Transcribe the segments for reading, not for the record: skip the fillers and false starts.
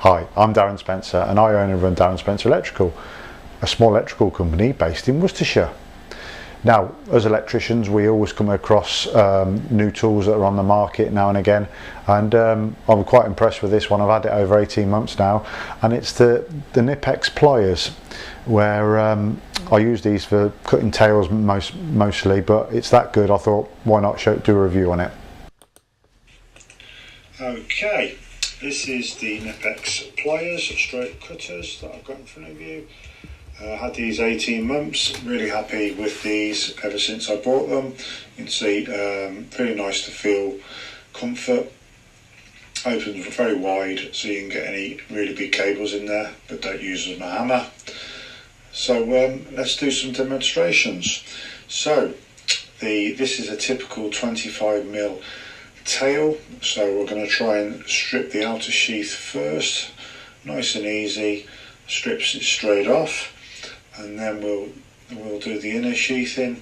Hi, I'm Darren Spencer and I own and run Darren Spencer Electrical, a small electrical company based in Worcestershire. Now, as electricians, we always come across new tools that are on the market now and again, and I'm quite impressed with this one. I've had it over 18 months now, and it's the Knipex pliers, where I use these for cutting tails mostly, but it's that good I thought why not do a review on it. Okay, this is the Knipex pliers, straight cutters that I've got in front of you. Had these 18 months, really happy with these ever since I bought them. You can see really nice to feel, comfort, opens very wide so you can get any really big cables in there, but don't use them as a hammer. So let's do some demonstrations. So this is a typical 25mm tail, so we're going to try and strip the outer sheath first, nice and easy, strips it straight off, and then we'll do the inner sheathing.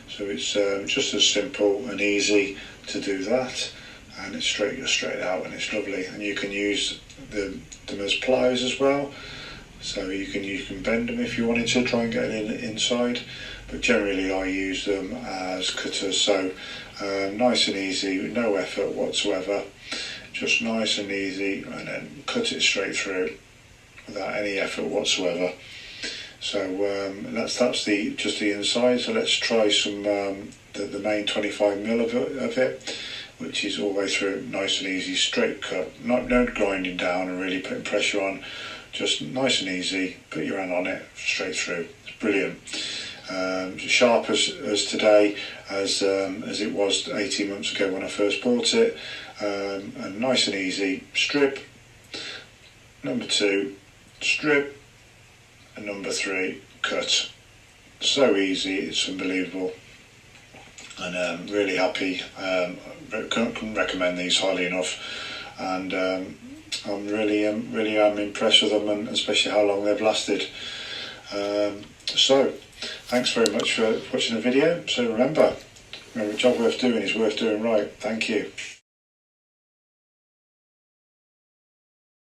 So it's just as simple and easy to do that, and it's straight out, and it's lovely. And you can use them as pliers as well, so you can bend them if you wanted to try and get it inside, but generally I use them as cutters. So nice and easy, no effort whatsoever, just nice and easy, and then cut it straight through without any effort whatsoever. So that's just the inside. So let's try some the main 25mm of it, which is all the way through, nice and easy, straight cut, no grinding down and really putting pressure on, just nice and easy, put your hand on it, straight through. It's brilliant. Sharp as today as it was 18 months ago when I first bought it, and nice and easy, strip, number 2, strip, and number 3, cut. So easy, it's unbelievable, and really happy. Couldn't recommend these highly enough, and I'm really impressed with them, and especially how long they've lasted. So thanks very much for watching the video. So remember, a job worth doing is worth doing right. Thank you.